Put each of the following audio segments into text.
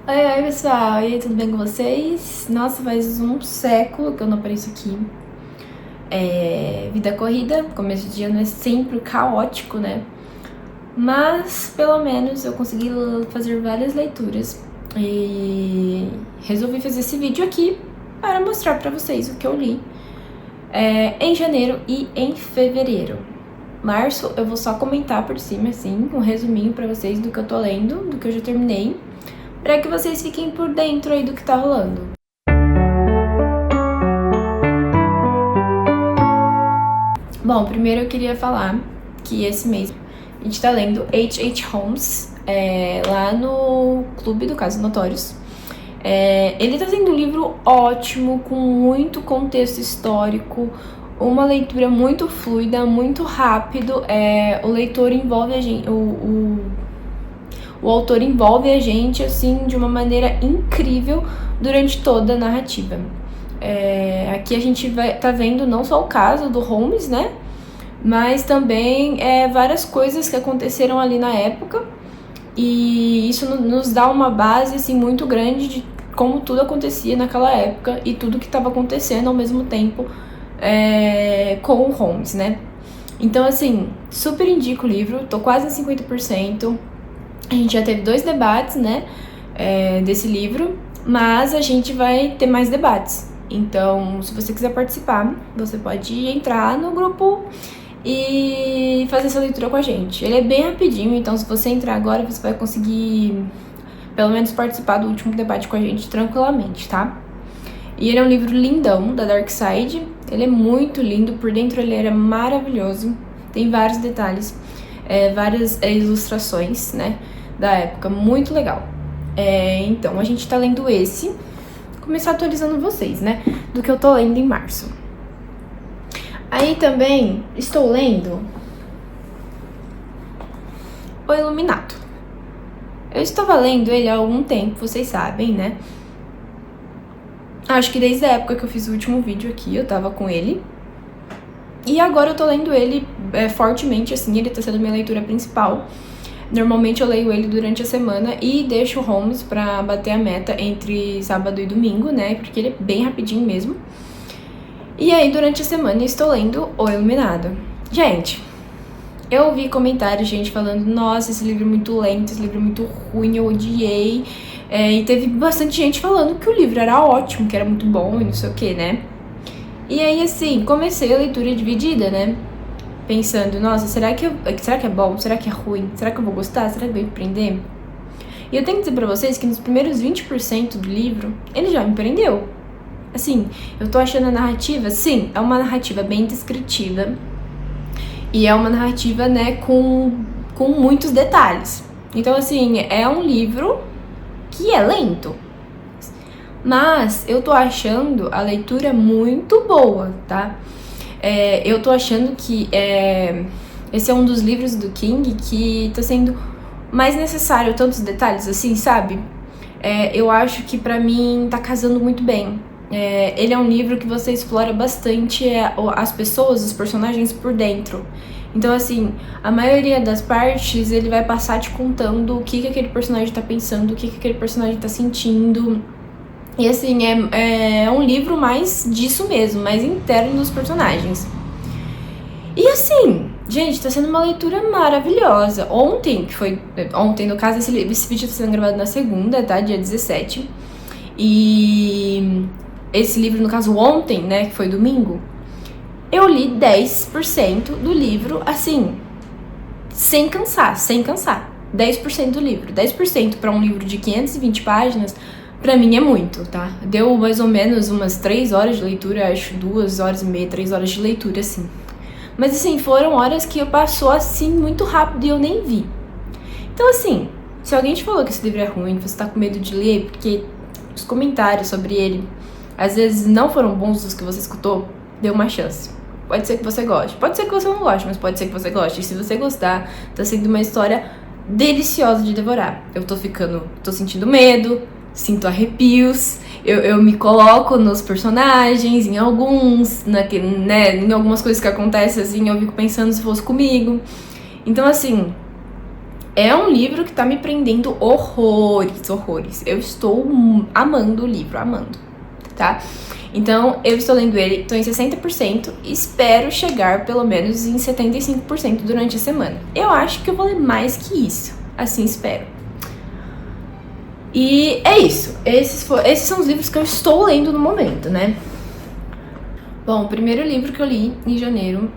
Oi, pessoal, e aí, tudo bem com vocês? Nossa, faz um século que eu não apareço aqui. Vida corrida, começo de ano é sempre caótico, né? Mas, pelo menos, eu consegui fazer várias leituras e resolvi fazer esse vídeo aqui para mostrar pra vocês o que eu li em janeiro e em fevereiro. Março eu vou só comentar por cima, assim, um resuminho pra vocês do que eu tô lendo, do que eu já terminei, para que vocês fiquem por dentro aí do que tá rolando. Bom, primeiro eu queria falar que esse mês a gente tá lendo H.H. Holmes, lá no Clube do Casos Notórios. Ele tá sendo um livro ótimo, com muito contexto histórico, uma leitura muito fluida, muito rápido. O leitor envolve a gente, o autor envolve a gente assim de uma maneira incrível durante toda a narrativa. Aqui a gente tá vendo não só o caso do Holmes, né? Mas também várias coisas que aconteceram ali na época. E isso nos dá uma base assim, muito grande de como tudo acontecia naquela época e tudo que estava acontecendo ao mesmo tempo com o Holmes, né? Então, assim, super indico o livro, tô quase em 50%. A gente já teve 2 debates, né, desse livro, mas a gente vai ter mais debates. Então, se você quiser participar, você pode entrar no grupo e fazer essa leitura com a gente. Ele é bem rapidinho, então se você entrar agora, você vai conseguir pelo menos participar do último debate com a gente tranquilamente, tá? E ele é um livro lindão, da Dark Side. Ele é muito lindo, por dentro ele era maravilhoso, tem vários detalhes, várias ilustrações, né, da época, muito legal. Então, a gente tá lendo esse. Vou começar atualizando vocês, né, do que eu tô lendo em março. Aí também estou lendo O Iluminado. Eu estava lendo ele há algum tempo, vocês sabem, né? Acho que desde a época que eu fiz o último vídeo aqui, eu tava com ele. E agora eu tô lendo ele fortemente, assim, ele tá sendo minha leitura principal. Normalmente eu leio ele durante a semana e deixo o Holmes pra bater a meta entre sábado e domingo, né? Porque ele é bem rapidinho mesmo. E aí, durante a semana, eu estou lendo O Iluminado. Gente, eu ouvi comentários, gente, falando: nossa, esse livro é muito lento, esse livro é muito ruim, eu odiei. E teve bastante gente falando que o livro era ótimo, que era muito bom e não sei o que, né? E aí, assim, comecei a leitura dividida, né? Pensando: nossa, será que é bom? Será que é ruim? Será que eu vou gostar? Será que vai me prender? E eu tenho que dizer pra vocês que nos primeiros 20% do livro, ele já me prendeu. Assim, eu tô achando a narrativa, sim, é uma narrativa bem descritiva. E é uma narrativa, né, com muitos detalhes. Então, assim, é um livro que é lento. Mas eu tô achando a leitura muito boa, tá? Eu tô achando que esse é um dos livros do King que tá sendo mais necessário, tantos detalhes assim, sabe? Eu acho que pra mim tá casando muito bem. Ele é um livro que você explora bastante as pessoas, os personagens por dentro. Então, assim, a maioria das partes ele vai passar te contando o que aquele personagem tá pensando, o que aquele personagem tá sentindo. E, assim, é um livro mais disso mesmo, mais interno dos personagens. E, assim, gente, tá sendo uma leitura maravilhosa. Ontem, no caso, esse vídeo tá sendo gravado na segunda, tá? Dia 17. E esse livro, no caso, ontem, né, que foi domingo, eu li 10% do livro, assim, sem cansar. 10% do livro. 10% para um livro de 520 páginas, pra mim é muito, tá? Deu mais ou menos umas 3 horas de leitura, acho 2 horas e meia, 3 horas de leitura, assim. Mas, assim, foram horas que passou, assim, muito rápido e eu nem vi. Então, assim, se alguém te falou que esse livro é ruim, você tá com medo de ler, porque os comentários sobre ele às vezes não foram bons os que você escutou, dê uma chance. Pode ser que você goste, pode ser que você não goste, mas pode ser que você goste. E se você gostar, tá sendo uma história deliciosa de devorar. Eu tô sentindo medo, sinto arrepios, eu me coloco nos personagens, em alguns, né, em algumas coisas que acontecem assim, eu fico pensando se fosse comigo. Então, assim, É um livro que tá me prendendo horrores, horrores. Eu estou amando o livro, amando, tá? Então, eu estou lendo ele, tô em 60%, espero chegar pelo menos em 75% durante a semana. Eu acho que eu vou ler mais que isso, assim espero. E é isso, esses são os livros que eu estou lendo no momento, né? Bom, o primeiro livro que eu li em janeiro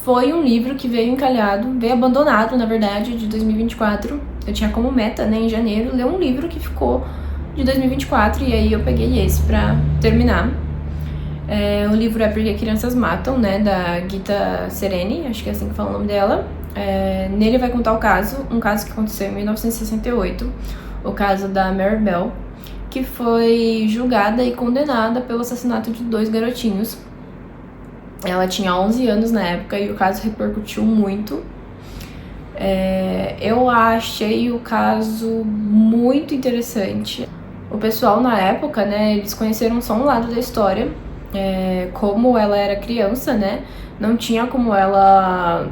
foi um livro que veio abandonado, na verdade, de 2024. Eu tinha como meta, né, em janeiro, ler um livro que ficou de 2024, e aí eu peguei esse pra terminar. O livro é Porque Crianças Matam, né, da Gita Sereni, acho que é assim que fala o nome dela. Nele vai contar um caso que aconteceu em 1968, o caso da Mary Bell, que foi julgada e condenada pelo assassinato de 2 garotinhos. Ela tinha 11 anos na época e o caso repercutiu muito. Eu achei o caso muito interessante. O pessoal na época, né, eles conheceram só um lado da história. Como ela era criança, né, não tinha como ela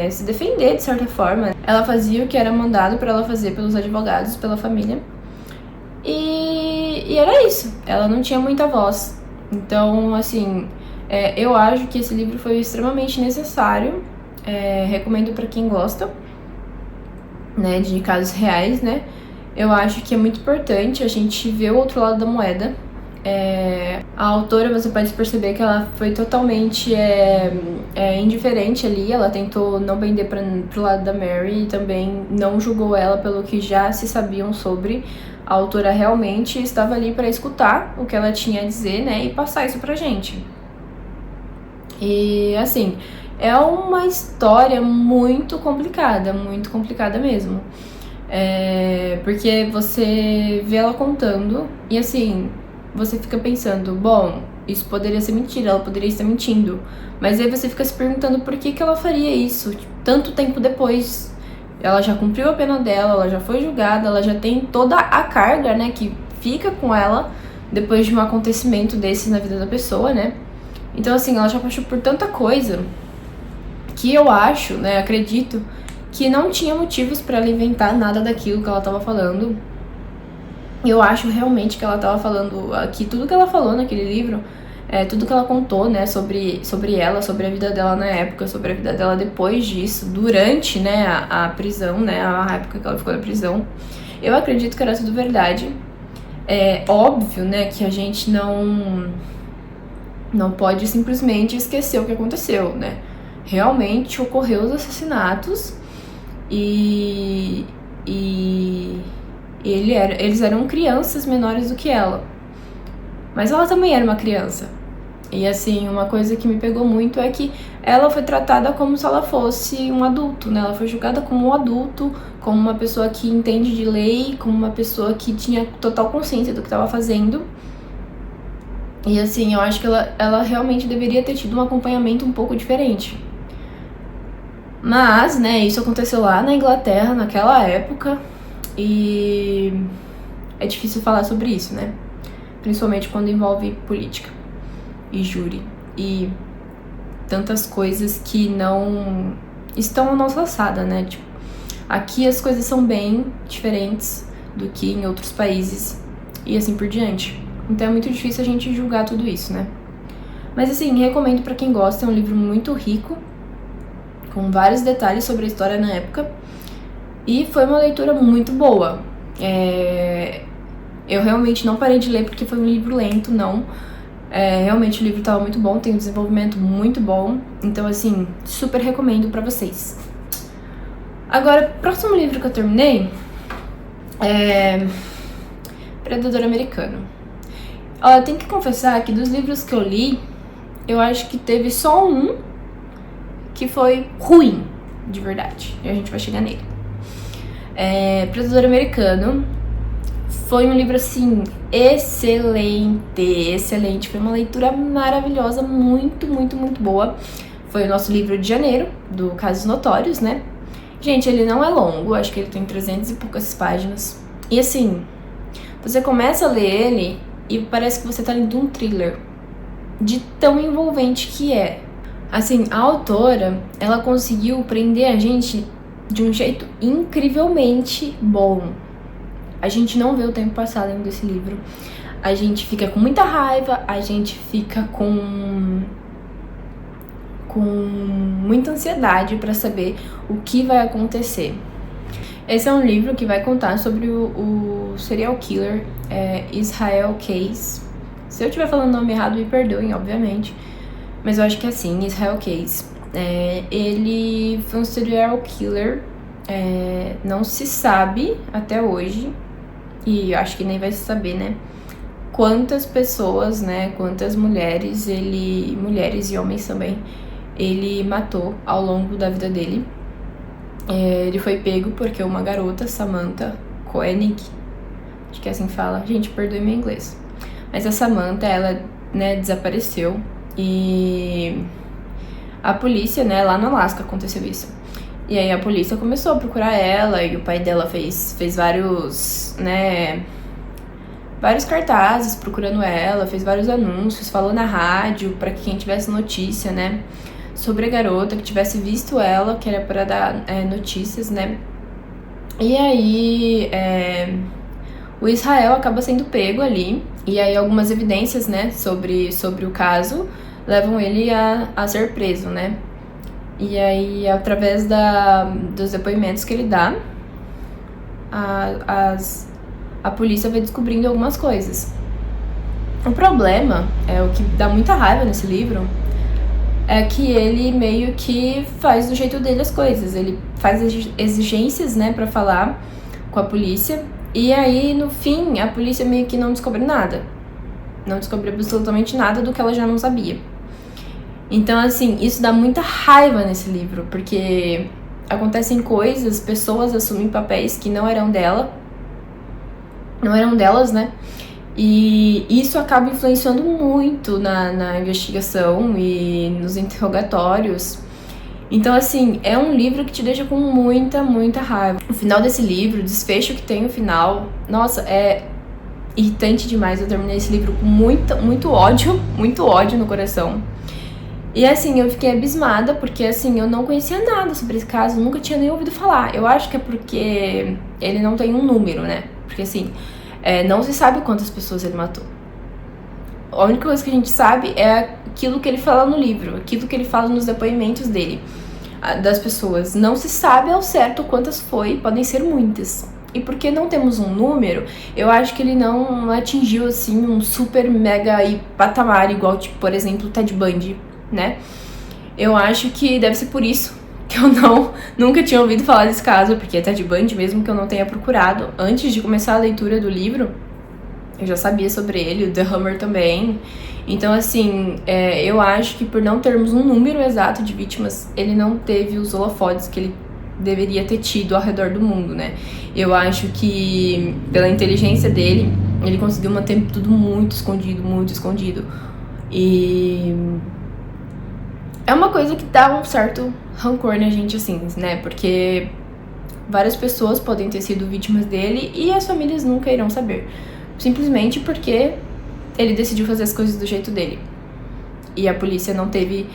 se defender de certa forma. Ela fazia o que era mandado para ela fazer pelos advogados, pela família. E era isso, ela não tinha muita voz. Então, assim, eu acho que esse livro foi extremamente necessário. Recomendo para quem gosta, né, de casos reais, né. Eu acho que é muito importante a gente ver o outro lado da moeda. A autora, você pode perceber que ela foi totalmente indiferente ali. Ela tentou não pender pro lado da Mary e também não julgou ela pelo que já se sabiam sobre. A autora realmente estava ali para escutar o que ela tinha a dizer, né, e passar isso pra gente. E, assim, é uma história muito complicada mesmo. Porque você vê ela contando e, assim, você fica pensando, bom, isso poderia ser mentira, ela poderia estar mentindo. Mas aí você fica se perguntando por que ela faria isso, tanto tempo depois. Ela já cumpriu a pena dela, ela já foi julgada, ela já tem toda a carga, né, que fica com ela depois de um acontecimento desses na vida da pessoa, né? Então, assim, ela já passou por tanta coisa que eu acho, né, acredito, que não tinha motivos pra ela inventar nada daquilo que ela tava falando. Eu acho realmente que ela tava falando aqui, tudo que ela falou naquele livro, tudo que ela contou, né, sobre ela, sobre a vida dela na época, sobre a vida dela depois disso, durante, né, a prisão, né, a época que ela ficou na prisão. Eu acredito que era tudo verdade. É óbvio, né, que a gente não pode simplesmente esquecer o que aconteceu, né. Realmente ocorreu os assassinatos e eles eram crianças menores do que ela. Mas ela também era uma criança. E, assim, uma coisa que me pegou muito é que ela foi tratada como se ela fosse um adulto, né? Ela foi julgada como um adulto, como uma pessoa que entende de lei, como uma pessoa que tinha total consciência do que estava fazendo. E, assim, eu acho que ela realmente deveria ter tido um acompanhamento um pouco diferente. Mas, né, isso aconteceu lá na Inglaterra, naquela época, e é difícil falar sobre isso, né? Principalmente quando envolve política e júri e tantas coisas que não estão à nossa alçada, né? Tipo, aqui as coisas são bem diferentes do que em outros países e assim por diante. Então é muito difícil a gente julgar tudo isso, né? Mas, assim, recomendo pra quem gosta, é um livro muito rico, com vários detalhes sobre a história na época, e foi uma leitura muito boa. Eu realmente não parei de ler porque foi um livro lento, não. Realmente o livro estava muito bom, tem um desenvolvimento muito bom, então, assim, super recomendo pra vocês. Agora, o próximo livro que eu terminei é Predador Americano. Eu tenho que confessar que dos livros que eu li, eu acho que teve só um que foi ruim, de verdade, e a gente vai chegar nele. Predador Americano foi um livro, assim, excelente. Foi uma leitura maravilhosa, muito boa. Foi o nosso livro de janeiro, do Casos Notórios, né? Gente, ele não é longo, acho que ele tem 300 e poucas páginas. E, assim, você começa a ler ele e parece que você tá lendo um thriller, de tão envolvente que é. Assim, a autora, ela conseguiu prender a gente de um jeito incrivelmente bom. A gente não vê o tempo passar lendo esse livro. A gente fica com muita raiva, a gente fica com muita ansiedade para saber o que vai acontecer. Esse é um livro que vai contar sobre o serial killer Israel Case. Se eu estiver falando o nome errado, me perdoem, obviamente. Mas eu acho que é assim, Israel Case. Ele foi um serial killer. Não se sabe até hoje, e acho que nem vai se saber, né? Quantas pessoas, né? Quantas mulheres mulheres e homens também, ele matou ao longo da vida dele. Ele foi pego porque uma garota, Samantha Koenig, acho que é assim que fala, gente, perdoe meu inglês, mas a Samantha, ela, né, desapareceu, e a polícia, né, lá no Alasca aconteceu isso, e aí a polícia começou a procurar ela, e o pai dela fez vários, né, vários cartazes procurando ela, fez vários anúncios, falou na rádio pra quem tivesse notícia, né, sobre a garota, que tivesse visto ela, que era para dar notícias, né? E aí o Israel acaba sendo pego ali, e aí algumas evidências, né, sobre o caso levam ele a ser preso, né? E aí, através dos depoimentos que ele dá, a polícia vai descobrindo algumas coisas. O problema, o que dá muita raiva nesse livro, é que ele meio que faz do jeito dele as coisas. Ele faz exigências, né, pra falar com a polícia. E aí, no fim, a polícia meio que não descobre nada. Não descobre absolutamente nada do que ela já não sabia. Então, assim, isso dá muita raiva nesse livro. Porque acontecem coisas, pessoas assumem papéis que não eram delas, né? E isso acaba influenciando muito na investigação e nos interrogatórios. Então, assim, é um livro que te deixa com muita, muita raiva. O final desse livro, o desfecho que tem no final, nossa, é irritante demais. Eu terminei esse livro com muito ódio no coração. E, assim, eu fiquei abismada, porque, assim, eu não conhecia nada sobre esse caso, nunca tinha nem ouvido falar. Eu acho que é porque ele não tem um número, né? Porque, assim, não se sabe quantas pessoas ele matou. A única coisa que a gente sabe é aquilo que ele fala no livro, aquilo que ele fala nos depoimentos dele, das pessoas. Não se sabe ao certo quantas foi, podem ser muitas. E porque não temos um número, eu acho que ele não atingiu, assim, um super mega patamar, igual, tipo, por exemplo, o Ted Bundy, né? Eu acho que deve ser por isso que eu nunca tinha ouvido falar desse caso, porque é Ted Bundy, mesmo que eu não tenha procurado. Antes de começar a leitura do livro, eu já sabia sobre ele, o The Hammer também. Então, assim, eu acho que por não termos um número exato de vítimas, ele não teve os holofotes que ele deveria ter tido ao redor do mundo, né? Eu acho que, pela inteligência dele, ele conseguiu manter tudo muito escondido. E é uma coisa que dá um certo rancor na gente, assim, né? Porque várias pessoas podem ter sido vítimas dele e as famílias nunca irão saber. Simplesmente porque ele decidiu fazer as coisas do jeito dele. E a polícia não teve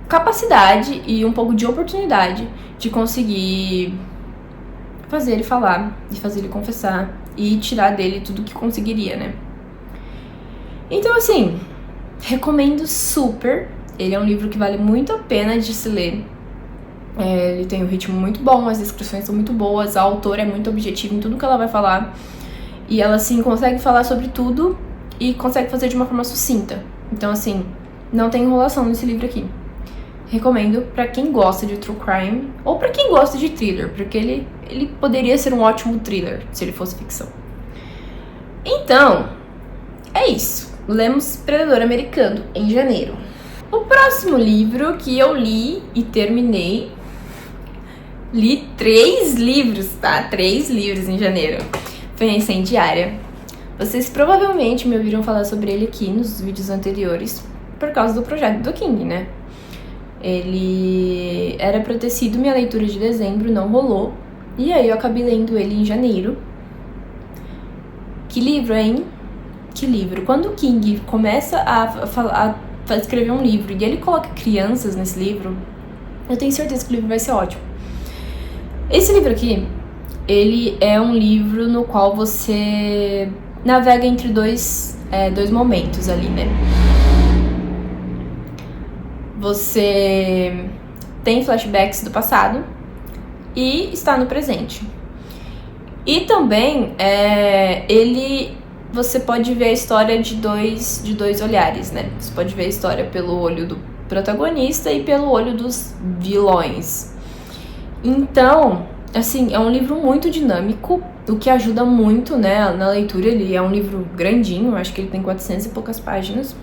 capacidade e um pouco de oportunidade de conseguir fazer ele falar, de fazer ele confessar e tirar dele tudo que conseguiria, né? Então, assim, recomendo super. Ele é um livro que vale muito a pena de se ler. Ele tem um ritmo muito bom, as descrições são muito boas, a autora é muito objetiva em tudo que ela vai falar. E ela, assim, consegue falar sobre tudo e consegue fazer de uma forma sucinta. Então, assim, não tem enrolação nesse livro aqui. Recomendo pra quem gosta de true crime ou pra quem gosta de thriller, porque ele poderia ser um ótimo thriller se ele fosse ficção. Então, é isso. Lemos Predador Americano em janeiro. O próximo livro que eu li e terminei, li 3 livros, tá? 3 livros em janeiro. Foi a Incendiária. Vocês provavelmente me ouviram falar sobre ele aqui nos vídeos anteriores por causa do projeto do King, né? Ele era pra ter sido minha leitura de dezembro, não rolou. E aí eu acabei lendo ele em janeiro. Que livro, hein? Que livro. Quando o King começa a escrever um livro e ele coloca crianças nesse livro, eu tenho certeza que o livro vai ser ótimo. Esse livro aqui, ele é um livro no qual você navega entre dois momentos ali, né? Você tem flashbacks do passado e está no presente. E também, você pode ver a história de dois olhares, né? Você pode ver a história pelo olho do protagonista e pelo olho dos vilões. Então, assim, é um livro muito dinâmico, o que ajuda muito, né, na leitura. Ele é um livro grandinho, acho que ele tem 400 e poucas páginas.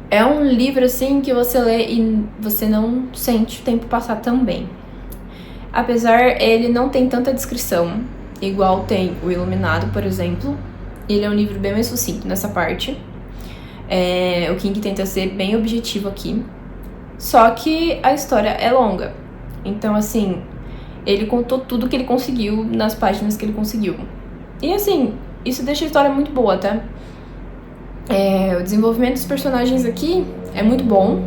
É um livro, assim, que você lê e você não sente o tempo passar também. Apesar, ele não tem tanta descrição, igual tem o Iluminado, por exemplo. Ele é um livro bem mais sucinto nessa parte. O King tenta ser bem objetivo aqui. Só que a história é longa. Então, assim, ele contou tudo que ele conseguiu nas páginas que ele conseguiu. E, assim, isso deixa a história muito boa, tá? O desenvolvimento dos personagens aqui é muito bom.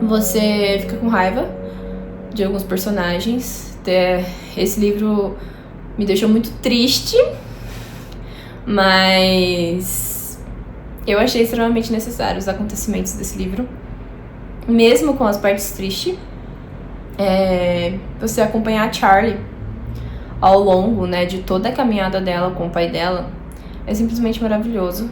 Você fica com raiva de alguns personagens. Esse livro me deixou muito triste, mas eu achei extremamente necessário os acontecimentos desse livro, mesmo com as partes tristes. Você acompanhar a Charlie ao longo, né, de toda a caminhada dela com o pai dela é simplesmente maravilhoso.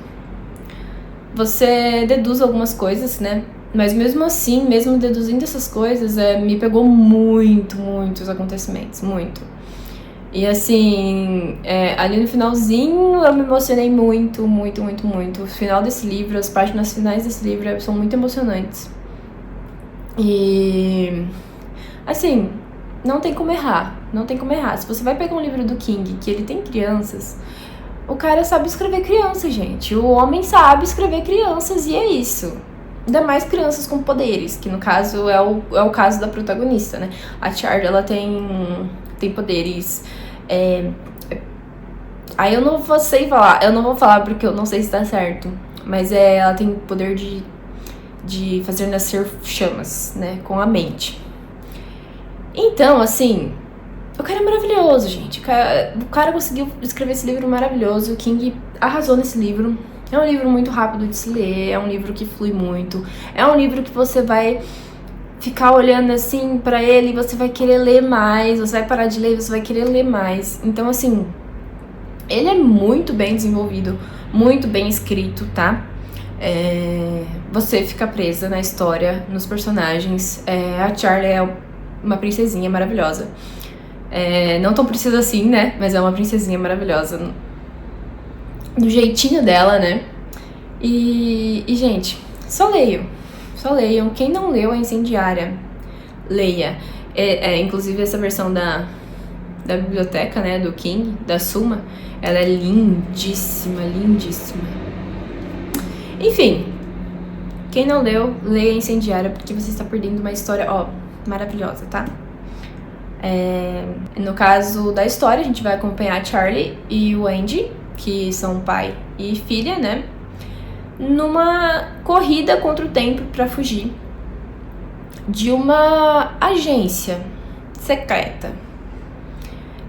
Você deduz algumas coisas, né? Mas mesmo assim, mesmo deduzindo essas coisas, me pegou muito os acontecimentos, muito. E assim, ali no finalzinho eu me emocionei muito. O final desse livro, as páginas finais desse livro são muito emocionantes. E assim, não tem como errar. Se você vai pegar um livro do King que ele tem crianças, o cara sabe escrever crianças, gente. O homem sabe escrever crianças e é isso. Ainda mais crianças com poderes, que no caso é o caso da protagonista, né? A Charlie, ela tem poderes. Aí eu não vou falar porque eu não sei se tá certo. Mas ela tem poder de fazer nascer chamas, né? Com a mente. Então, assim, o cara é maravilhoso, gente. O cara conseguiu escrever esse livro maravilhoso. O King arrasou nesse livro. É um livro muito rápido de se ler, é um livro que flui muito. É um livro que você vai ficar olhando assim pra ele e você vai querer ler mais. Você vai parar de ler e você vai querer ler mais. Então, assim, ele é muito bem desenvolvido, muito bem escrito, tá? Você fica presa na história, nos personagens. A Charlie é uma princesinha maravilhosa. Não tão princesa assim, né? Mas é uma princesinha maravilhosa. Do jeitinho dela, né? E gente, só leiam. Quem não leu a Incendiária, leia. Inclusive essa versão da biblioteca, né, do King, da Suma, ela é lindíssima. Enfim, quem não leu, leia a Incendiária, porque você está perdendo uma história, maravilhosa, tá? No caso da história, a gente vai acompanhar a Charlie e o Andy, que são pai e filha, né? Numa corrida contra o tempo para fugir de uma agência secreta.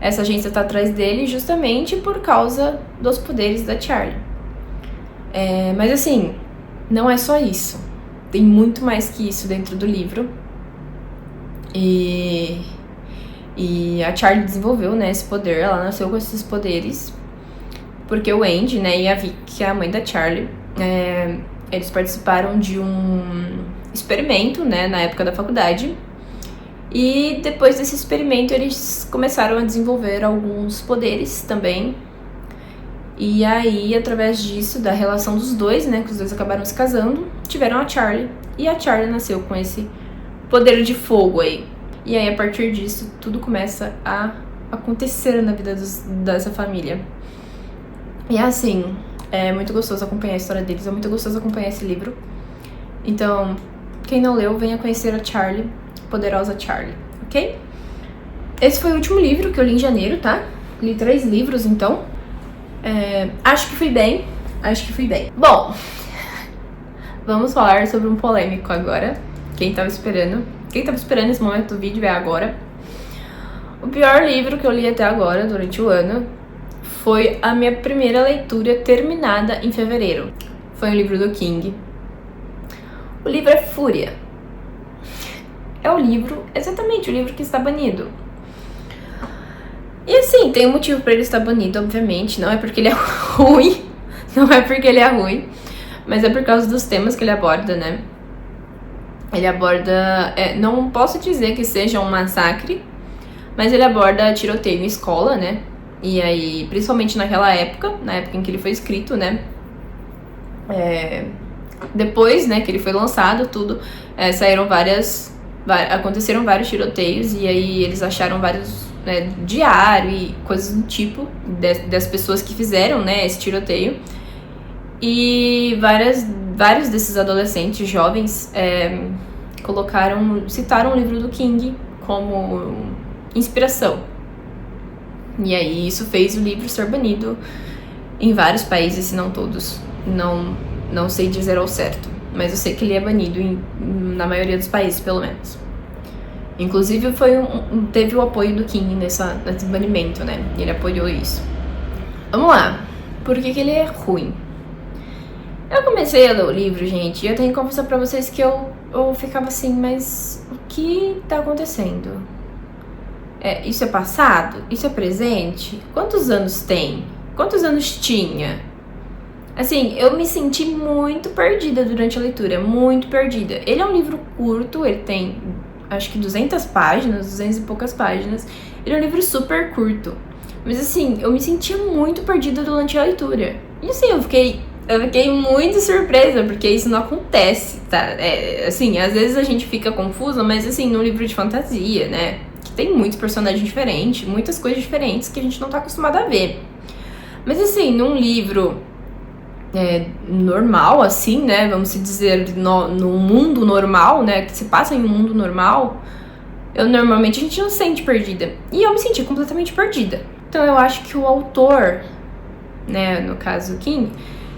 Essa agência tá atrás dele justamente por causa dos poderes da Charlie. Mas assim, não é só isso. Tem muito mais que isso dentro do livro. E a Charlie desenvolveu, né, esse poder. Ela nasceu com esses poderes porque o Andy, né, e a Vic, que é a mãe da Charlie, eles participaram de um experimento, né, na época da faculdade. E depois desse experimento eles começaram a desenvolver alguns poderes também. E aí, através disso, da relação dos dois, né, que os dois acabaram se casando, tiveram a Charlie. E a Charlie nasceu com esse poder de fogo aí. E aí, a partir disso, tudo começa a acontecer na vida dessa família. E assim, é muito gostoso acompanhar a história deles, é muito gostoso acompanhar esse livro. Então, quem não leu, venha conhecer a Charlie, Poderosa Charlie, ok? Esse foi o último livro que eu li em janeiro, tá? Li 3 livros, então. Acho que fui bem. Bom, vamos falar sobre um polêmico agora. Quem tava esperando esse momento do vídeo é agora. O pior livro que eu li até agora, durante o ano, foi a minha primeira leitura terminada em fevereiro. Foi um livro do King. O livro é Fúria. É exatamente o livro que está banido. E assim, tem um motivo pra ele estar banido, obviamente. Não é porque ele é ruim, mas é por causa dos temas que ele aborda, né? Ele aborda... não posso dizer que seja um massacre, mas ele aborda tiroteio em escola, né? E aí, principalmente naquela época, na época em que ele foi escrito, né? Depois, né, que ele foi lançado, tudo, aconteceram vários tiroteios, e aí eles acharam vários, né, diário e coisas do tipo, das pessoas que fizeram, né, esse tiroteio. E vários desses adolescentes jovens citaram o livro do King como inspiração. E aí isso fez o livro ser banido em vários países, se não todos. Não sei dizer ao certo, mas eu sei que ele é banido na maioria dos países, pelo menos. Inclusive teve o apoio do King nesse banimento, né? Ele apoiou isso. Vamos lá. Por que ele é ruim? Eu comecei a ler o livro, gente, e eu tenho que confessar pra vocês que eu ficava assim, mas o que tá acontecendo? Isso é passado? Isso é presente? Quantos anos tem? Quantos anos tinha? Assim, eu me senti muito perdida durante a leitura, muito perdida. Ele é um livro curto, ele tem, acho que 200 páginas, 200 e poucas páginas. Ele é um livro super curto. Mas assim, eu me sentia muito perdida durante a leitura. E assim, eu fiquei muito surpresa, porque isso não acontece, tá? Assim, às vezes a gente fica confusa, mas assim, num livro de fantasia, né? Que tem muitos personagens diferentes, muitas coisas diferentes que a gente não tá acostumado a ver. Mas assim, num livro normal, assim, né? Vamos dizer, no mundo normal, né? Que se passa em um mundo normal, normalmente a gente não se sente perdida. E eu me senti completamente perdida. Então eu acho que o autor, né? No caso, King,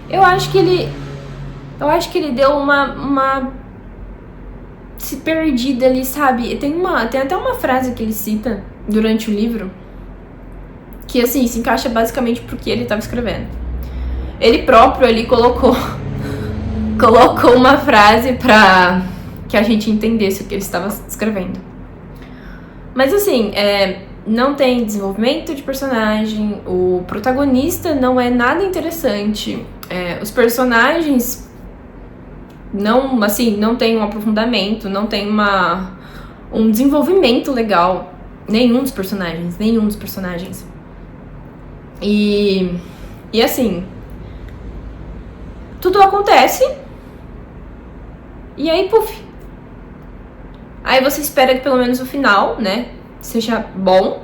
eu acho que ele deu uma se perdida ali, sabe? Tem até uma frase que ele cita durante o livro que, assim, se encaixa basicamente pro que ele estava escrevendo. Ele próprio ali colocou uma frase pra que a gente entendesse o que ele estava escrevendo. Mas assim, não tem desenvolvimento de personagem, o protagonista não é nada interessante, os personagens não tem um aprofundamento, não tem um desenvolvimento legal, nenhum dos personagens. E assim, tudo acontece e aí, puf. Aí você espera que pelo menos o final, né, seja bom.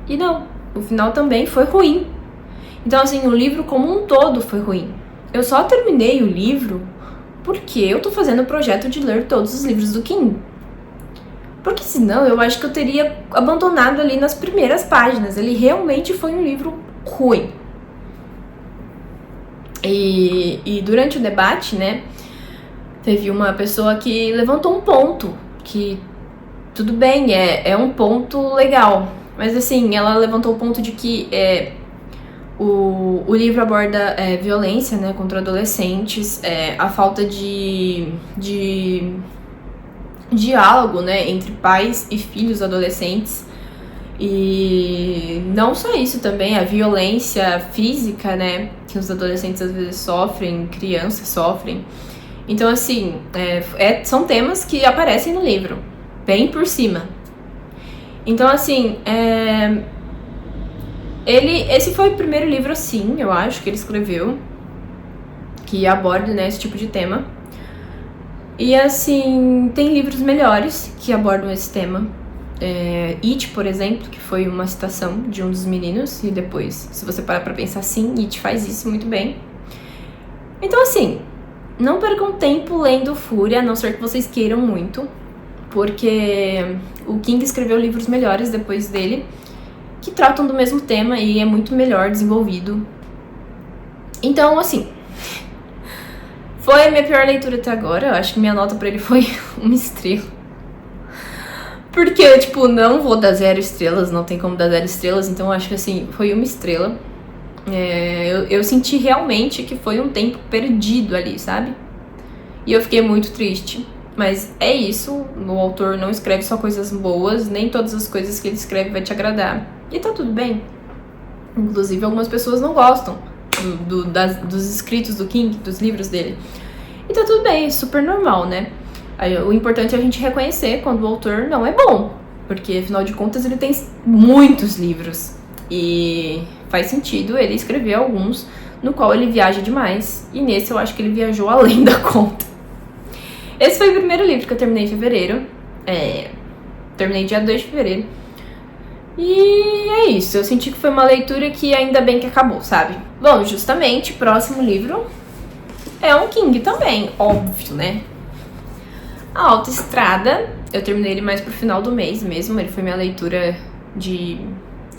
E não, o final também foi ruim. Então assim, o livro como um todo foi ruim. Eu só terminei o livro porque eu tô fazendo o projeto de ler todos os livros do King. Porque senão eu acho que eu teria abandonado ali nas primeiras páginas. Ele realmente foi um livro ruim. E durante o debate, né, teve uma pessoa que levantou um ponto, que tudo bem, é um ponto legal, mas assim, ela levantou o ponto de que o livro aborda violência, né, contra adolescentes, a falta de diálogo, né, entre pais e filhos adolescentes. E não só isso, também a violência física, né, que os adolescentes às vezes sofrem, crianças sofrem. Então, assim, são temas que aparecem no livro, bem por cima. Então, assim, esse foi o primeiro livro, assim, eu acho, que ele escreveu, que aborda, né, esse tipo de tema. E, assim, tem livros melhores que abordam esse tema. It, por exemplo, que foi uma citação de um dos meninos, e depois, se você parar pra pensar, sim, It faz isso muito bem. Então, assim, não percam tempo lendo Fúria, a não ser que vocês queiram muito, porque o King escreveu livros melhores depois dele, que tratam do mesmo tema e é muito melhor desenvolvido. Então, assim, foi a minha pior leitura até agora. Eu acho que minha nota pra ele foi 1 estrela. Porque, tipo, não vou dar 0 estrelas, não tem como dar 0 estrelas, então eu acho que, assim, foi 1 estrela. Eu senti realmente que foi um tempo perdido ali, sabe? E eu fiquei muito triste. Mas é isso, o autor não escreve só coisas boas, nem todas as coisas que ele escreve vai te agradar. E tá tudo bem. Inclusive, algumas pessoas não gostam dos escritos do King, dos livros dele. E tá tudo bem, é super normal, né? O importante é a gente reconhecer quando o autor não é bom. Porque, afinal de contas, ele tem muitos livros. E faz sentido ele escrever alguns no qual ele viaja demais. E nesse eu acho que ele viajou além da conta. Esse foi o primeiro livro que eu terminei em fevereiro. Terminei dia 2 de fevereiro. E é isso, eu senti que foi uma leitura que ainda bem que acabou, sabe? Bom, justamente, próximo livro é um King também, óbvio, né? A Autoestrada, eu terminei ele mais pro final do mês mesmo, ele foi minha leitura de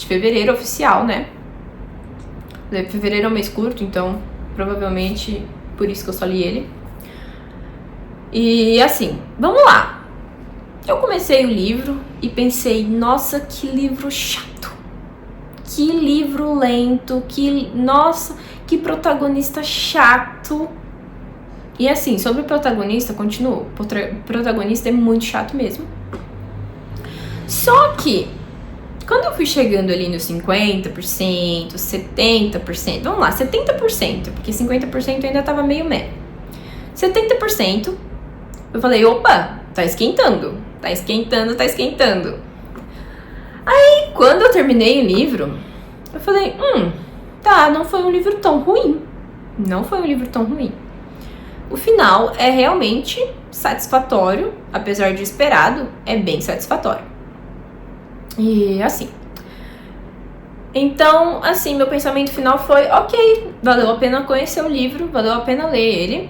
fevereiro oficial, né? Fevereiro é um mês curto, então provavelmente por isso que eu só li ele. E assim, vamos lá. Eu comecei o livro e pensei, nossa, que livro chato. Que livro lento, nossa, que protagonista chato. E assim, sobre o protagonista, continuo. O protagonista é muito chato mesmo. Só que, quando eu fui chegando ali nos 50%, 70%, vamos lá, 70%, porque 50% ainda tava meio meh. 70%, eu falei, opa, tá esquentando. Tá esquentando, tá esquentando. Aí, quando eu terminei o livro, eu falei, tá, não foi um livro tão ruim. Não foi um livro tão ruim. O final é realmente satisfatório, apesar de esperado, é bem satisfatório. E assim. Então, assim, meu pensamento final foi, ok, valeu a pena conhecer o livro, valeu a pena ler ele.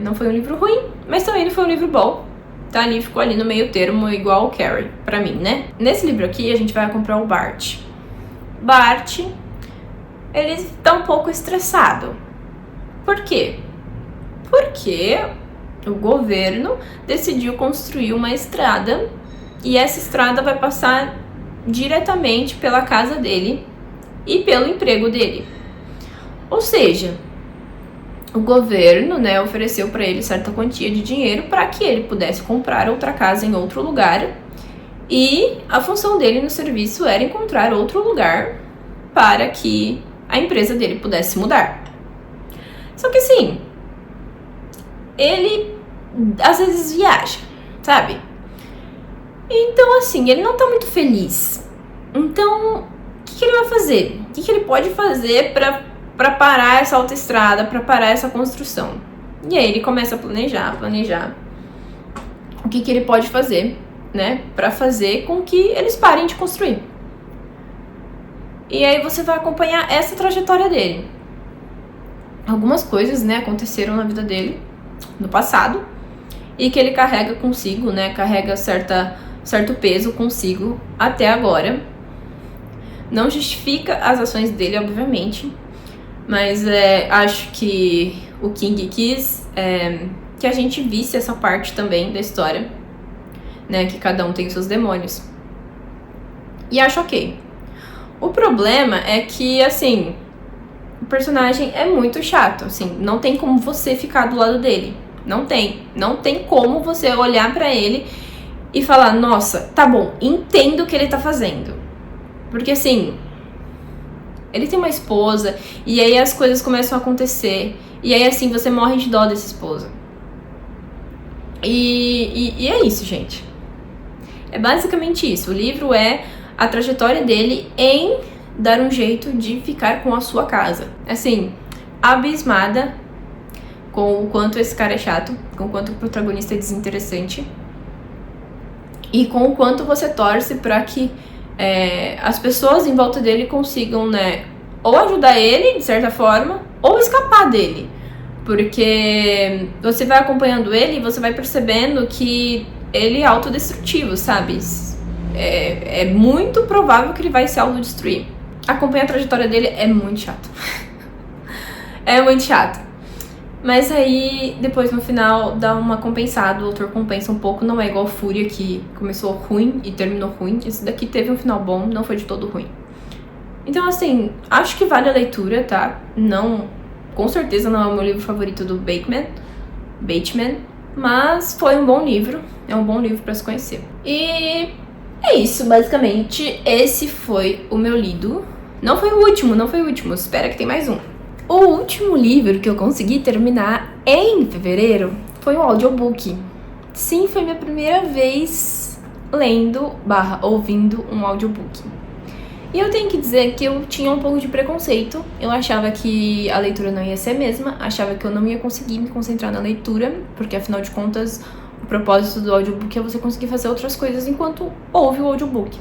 Não foi um livro ruim, mas também não foi um livro bom. Tá ali, ficou ali no meio termo, igual o Carrie, pra mim, né? Nesse livro aqui, a gente vai comprar o Bart. Bart, ele tá um pouco estressado. Por quê? Porque o governo decidiu construir uma estrada e essa estrada vai passar diretamente pela casa dele e pelo emprego dele. Ou seja, o governo, né, ofereceu para ele certa quantia de dinheiro para que ele pudesse comprar outra casa em outro lugar. E a função dele no serviço era encontrar outro lugar para que a empresa dele pudesse mudar. Só que assim, ele às vezes viaja, sabe? Então assim, ele não tá muito feliz. Então, o que ele vai fazer? O que ele pode fazer para parar essa autoestrada, para parar essa construção? E aí ele começa a planejar o que ele pode fazer, né, para fazer com que eles parem de construir. E aí você vai acompanhar essa trajetória dele. Algumas coisas, né, aconteceram na vida dele no passado e que ele carrega consigo, né, carrega certo peso consigo até agora. Não justifica as ações dele, obviamente, mas acho que o King quis que a gente visse essa parte também da história, né? Que cada um tem seus demônios. E acho ok. O problema é que, assim, o personagem é muito chato, assim, não tem como você ficar do lado dele. Não tem como você olhar pra ele e falar, nossa, tá bom, entendo o que ele tá fazendo. Porque, assim, ele tem uma esposa, e aí as coisas começam a acontecer, e aí, assim, você morre de dó dessa esposa. E é isso, gente. É basicamente isso. O livro é a trajetória dele em dar um jeito de ficar com a sua casa. Assim, abismada com o quanto esse cara é chato, com o quanto o protagonista é desinteressante, e com o quanto você torce pra que as pessoas em volta dele consigam, né, ou ajudar ele, de certa forma, ou escapar dele. Porque você vai acompanhando ele e você vai percebendo que ele é autodestrutivo, sabe? É muito provável que ele vai se autodestruir. Acompanhar a trajetória dele é muito chato. É muito chato. Mas aí, depois no final, dá uma compensada, o autor compensa um pouco, não é igual Fúria, que começou ruim e terminou ruim. Esse daqui teve um final bom, não foi de todo ruim. Então, assim, acho que vale a leitura, tá? Não, com certeza não é o meu livro favorito do Bateman, mas foi um bom livro, é um bom livro pra se conhecer. E é isso, basicamente, esse foi o meu lido. Não foi o último, espera que tem mais um. O último livro que eu consegui terminar em fevereiro foi um audiobook. Sim, foi minha primeira vez lendo / ouvindo um audiobook. E eu tenho que dizer que eu tinha um pouco de preconceito. Eu achava que a leitura não ia ser a mesma, achava que eu não ia conseguir me concentrar na leitura, porque afinal de contas, o propósito do audiobook é você conseguir fazer outras coisas enquanto ouve o audiobook.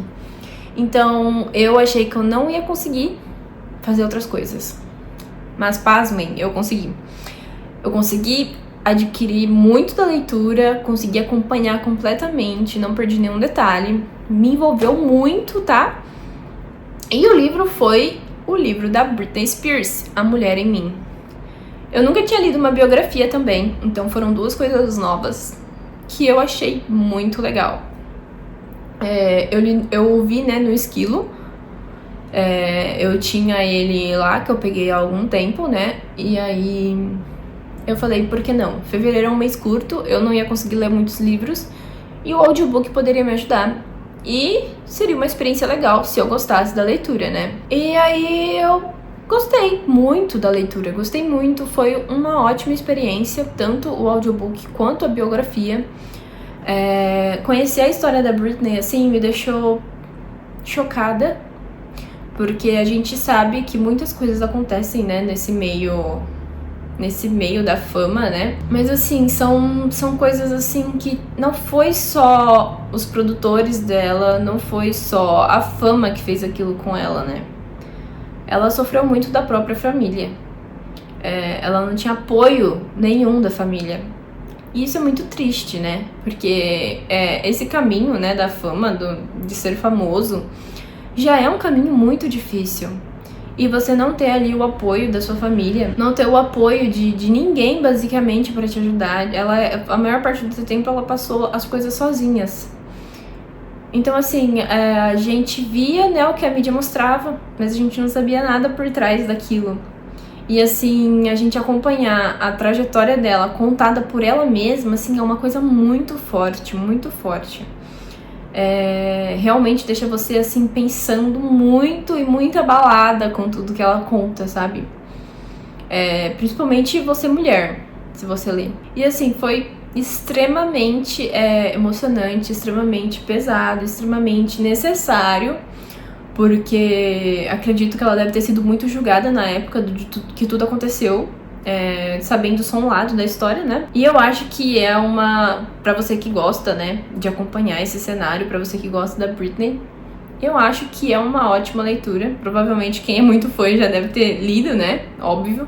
Então, eu achei que eu não ia conseguir fazer outras coisas. Mas, pasmem, eu consegui. Eu consegui adquirir muito da leitura, consegui acompanhar completamente, não perdi nenhum detalhe. Me envolveu muito, tá? E o livro foi o livro da Britney Spears, A Mulher em Mim. Eu nunca tinha lido uma biografia também, então foram duas coisas novas que eu achei muito legal. Eu ouvi, né, no Esquilo. Eu tinha ele lá, que eu peguei há algum tempo, né? E aí eu falei, por que não? Fevereiro é um mês curto, eu não ia conseguir ler muitos livros e o audiobook poderia me ajudar. E seria uma experiência legal se eu gostasse da leitura, né? E aí eu gostei muito da leitura, gostei muito. Foi uma ótima experiência, tanto o audiobook quanto a biografia. Conhecer a história da Britney, assim, me deixou chocada, porque a gente sabe que muitas coisas acontecem, né, nesse meio da fama, né? Mas assim, são coisas assim que não foi só os produtores dela, não foi só a fama que fez aquilo com ela, né? Ela sofreu muito da própria família. Ela não tinha apoio nenhum da família. E isso é muito triste, né? Porque esse caminho, né, da fama, de ser famoso, já é um caminho muito difícil. E você não ter ali o apoio da sua família, não ter o apoio de ninguém, basicamente, para te ajudar. A maior parte do seu tempo, ela passou as coisas sozinhas. Então, assim, a gente via, né, o que a mídia mostrava, mas a gente não sabia nada por trás daquilo. E, assim, a gente acompanhar a trajetória dela contada por ela mesma, assim, é uma coisa muito forte, muito forte. Realmente deixa você, assim, pensando muito e muito abalada com tudo que ela conta, sabe? Principalmente você mulher, se você ler. E, assim, foi extremamente emocionante, extremamente pesado, extremamente necessário, porque acredito que ela deve ter sido muito julgada na época que tudo aconteceu. Sabendo só um lado da história, né? E eu acho que pra você que gosta, né, de acompanhar esse cenário, pra você que gosta da Britney, eu acho que é uma ótima leitura. Provavelmente quem é muito fã já deve ter lido, né? Óbvio.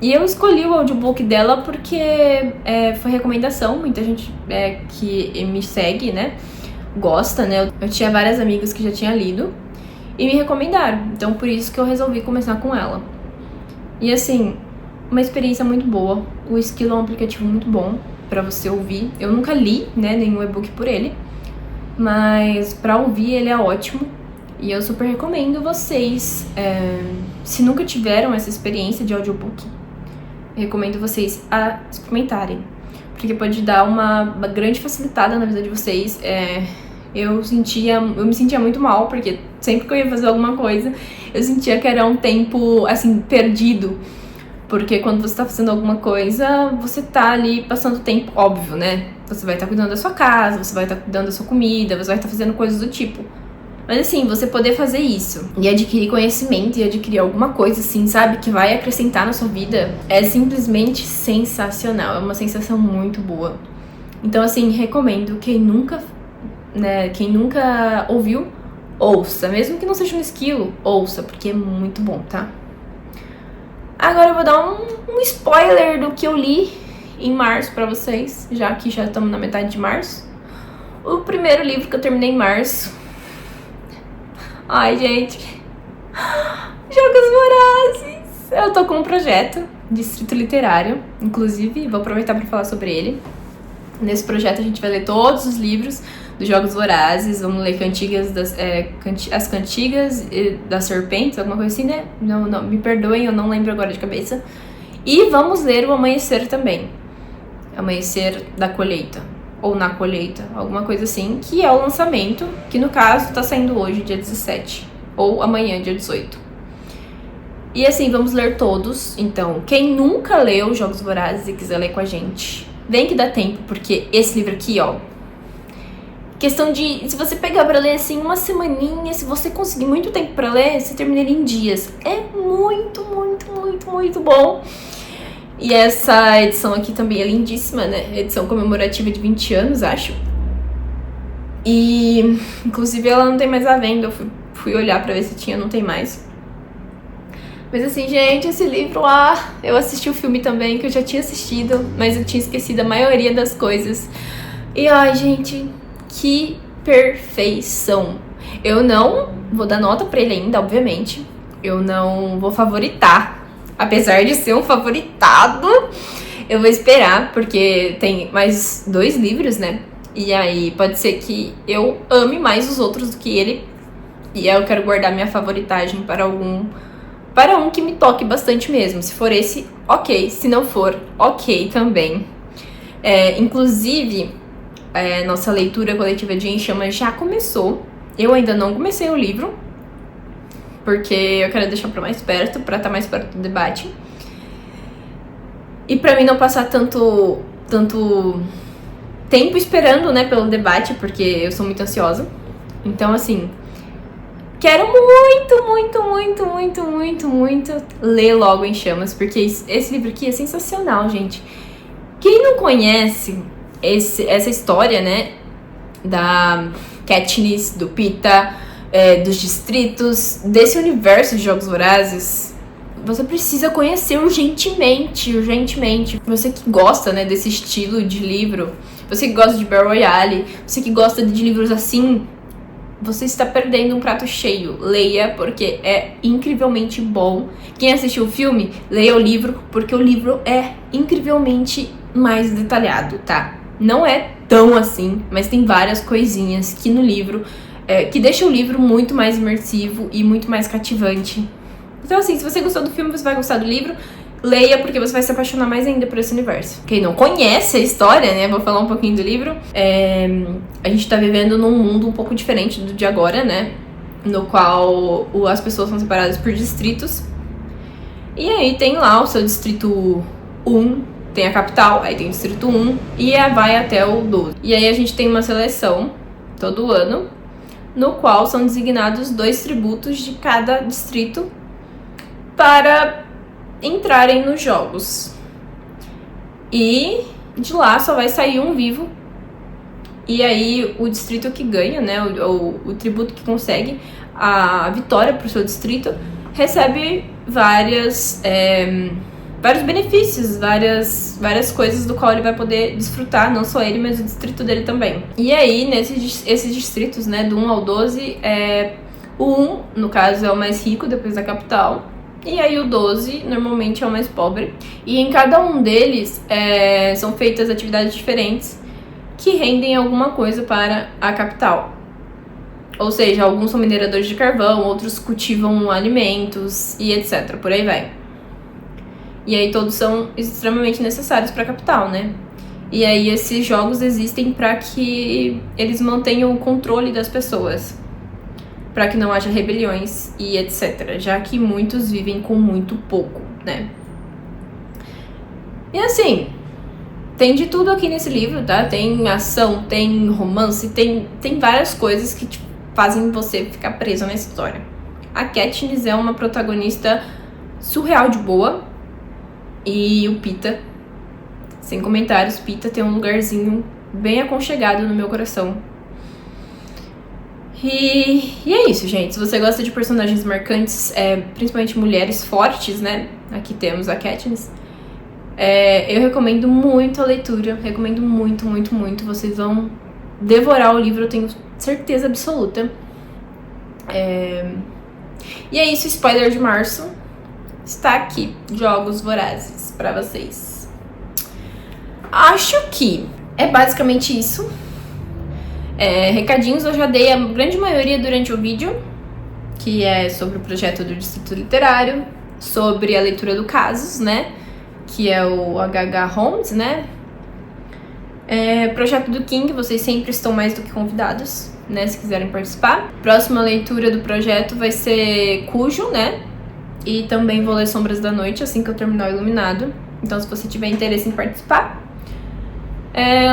E eu escolhi o audiobook dela porque foi recomendação. Muita gente que me segue, né, gosta, né? Eu tinha várias amigas que já tinham lido e me recomendaram. Então por isso que eu resolvi começar com ela. E assim, uma experiência muito boa. O Esquilo é um aplicativo muito bom pra você ouvir. Eu nunca li, né, nenhum e-book por ele, mas pra ouvir ele é ótimo. E eu super recomendo vocês, se nunca tiveram essa experiência de audiobook, recomendo vocês a experimentarem, porque pode dar uma grande facilitada na vida de vocês. Eu me sentia muito mal, porque sempre que eu ia fazer alguma coisa, eu sentia que era um tempo, assim, perdido. Porque quando você tá fazendo alguma coisa, você tá ali passando tempo, óbvio, né? Você vai estar cuidando da sua casa, você vai estar cuidando da sua comida, você vai estar fazendo coisas do tipo. Mas assim, você poder fazer isso e adquirir conhecimento e adquirir alguma coisa, assim, sabe? Que vai acrescentar na sua vida, é simplesmente sensacional. É uma sensação muito boa. Então, assim, recomendo. Quem nunca ouviu, ouça. Mesmo que não seja um esquilo, ouça, porque é muito bom, tá? Agora eu vou dar um spoiler do que eu li em março pra vocês, já que já estamos na metade de março. O primeiro livro que eu terminei em março... Ai, gente... Jogos Vorazes! eu tô com um projeto, Distrito Literário, inclusive vou aproveitar para falar sobre ele. Nesse projeto a gente vai ler todos os livros dos Jogos Vorazes, vamos ler as Cantigas das Serpentes, alguma coisa assim, né? Não, me perdoem, eu não lembro agora de cabeça. E vamos ler o Amanhecer também. Amanhecer da Colheita, ou Na Colheita, alguma coisa assim, que é o lançamento, que no caso tá saindo hoje, dia 17, ou amanhã, dia 18. E assim, vamos ler todos. Então, quem nunca leu Jogos Vorazes e quiser ler com a gente, vem que dá tempo, porque esse livro aqui, ó, questão de, se você pegar pra ler assim uma semaninha, se você conseguir muito tempo pra ler, você termina ele em dias. É muito, muito, muito, muito bom. E essa edição aqui também é lindíssima, né? Edição comemorativa de 20 anos, acho. E, inclusive, ela não tem mais à venda. Eu fui olhar pra ver se tinha, não tem mais. Mas assim, gente, esse livro, eu assisti o filme também, que eu já tinha assistido, mas eu tinha esquecido a maioria das coisas. E, ai, gente, que perfeição. Eu não vou dar nota pra ele ainda, obviamente. Eu não vou favoritar. Apesar de ser um favoritado, eu vou esperar, porque tem mais 2 livros, né? E aí pode ser que eu ame mais os outros do que ele. E aí eu quero guardar minha favoritagem para um que me toque bastante mesmo. Se for esse, ok. Se não for, ok também. Inclusive, nossa leitura coletiva de Em Chamas já começou. Eu ainda não comecei o livro, porque eu quero deixar pra mais perto, pra estar mais perto do debate. E pra mim não passar tanto tempo esperando, né, pelo debate, porque eu sou muito ansiosa. Então, assim, quero muito ler logo Em Chamas, porque esse livro aqui é sensacional, gente. Quem não conhece essa história, né, da Katniss, do Peeta, dos distritos, desse universo de Jogos Vorazes, você precisa conhecer urgentemente. Você que gosta, né, desse estilo de livro, você que gosta de Battle Royale, você que gosta de livros assim, você está perdendo um prato cheio. Leia, porque é incrivelmente bom. Quem assistiu o filme, leia o livro, porque o livro é incrivelmente mais detalhado, tá? Não é tão assim, mas tem várias coisinhas que no livro, que deixam o livro muito mais imersivo e muito mais cativante. Então, assim, se você gostou do filme, você vai gostar do livro. Leia, porque você vai se apaixonar mais ainda por esse universo. Quem não conhece a história, né? Vou falar um pouquinho do livro. A gente tá vivendo num mundo um pouco diferente do de agora, né? No qual as pessoas são separadas por distritos. E aí tem lá o seu distrito 1, tem a capital, aí tem o distrito 1 e vai até o 12. E aí a gente tem uma seleção todo ano, no qual são designados 2 tributos de cada distrito para entrarem nos jogos. E de lá só vai sair um vivo. E aí o distrito que ganha, né, o tributo que consegue a vitória pro seu distrito, recebe vários benefícios, várias coisas do qual ele vai poder desfrutar, não só ele, mas o distrito dele também. E aí, esses distritos, né, do 1 ao 12, o 1, no caso, é o mais rico, depois da capital. E aí o 12, normalmente, é o mais pobre. E em cada um deles, são feitas atividades diferentes que rendem alguma coisa para a capital. Ou seja, alguns são mineradores de carvão, outros cultivam alimentos e etc. Por aí vai. E aí todos são extremamente necessários para a capital, né? E aí esses jogos existem para que eles mantenham o controle das pessoas, para que não haja rebeliões e etc. Já que muitos vivem com muito pouco, né? E assim, tem de tudo aqui nesse livro, tá? Tem ação, tem romance, tem várias coisas que fazem você ficar preso na história. A Katniss é uma protagonista surreal de boa. E o Peeta, sem comentários, Peeta tem um lugarzinho bem aconchegado no meu coração. E é isso, gente. Se você gosta de personagens marcantes, principalmente mulheres fortes, né? Aqui temos a Katniss. Eu recomendo muito a leitura. Recomendo muito, muito, muito. Vocês vão devorar o livro, eu tenho certeza absoluta. E é isso, spoiler de março. está aqui, Jogos Vorazes, pra vocês. Acho que é basicamente isso. Recadinhos eu já dei a grande maioria durante o vídeo, que é sobre o projeto do Distrito Literário, sobre a leitura do Casos, né, que é o H.H. Holmes, né. Projeto do King, vocês sempre estão mais do que convidados, né, se quiserem participar. Próxima leitura do projeto vai ser Cujo, né, e também vou ler Sombras da Noite assim que eu terminar o Iluminado. Então, se você tiver interesse em participar,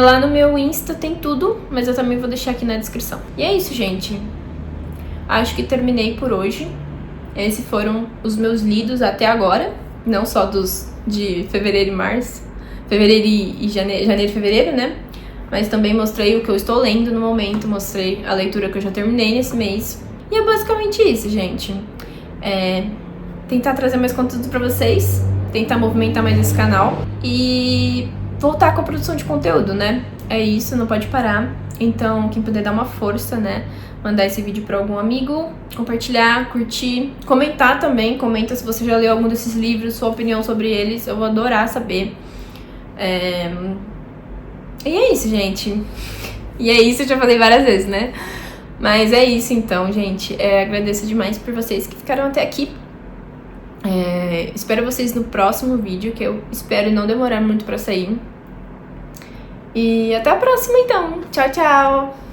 lá no meu Insta tem tudo, mas eu também vou deixar aqui na descrição. E é isso, gente. Acho que terminei por hoje. Esses foram os meus lidos até agora, não só dos de fevereiro e março, fevereiro e janeiro e fevereiro, né? Mas também mostrei o que eu estou lendo no momento, mostrei a leitura que eu já terminei nesse mês. E é basicamente isso, gente. Tentar trazer mais conteúdo pra vocês, tentar movimentar mais esse canal e voltar com a produção de conteúdo, né? É isso, não pode parar. Então, quem puder dar uma força, né? Mandar esse vídeo pra algum amigo, compartilhar, curtir, comentar também. Comenta se você já leu algum desses livros, sua opinião sobre eles. Eu vou adorar saber. E é isso, gente. E é isso, eu já falei várias vezes, né? Mas é isso então, gente. Agradeço demais por vocês que ficaram até aqui. Espero vocês no próximo vídeo, que eu espero não demorar muito pra sair. E até a próxima, então. Tchau, tchau!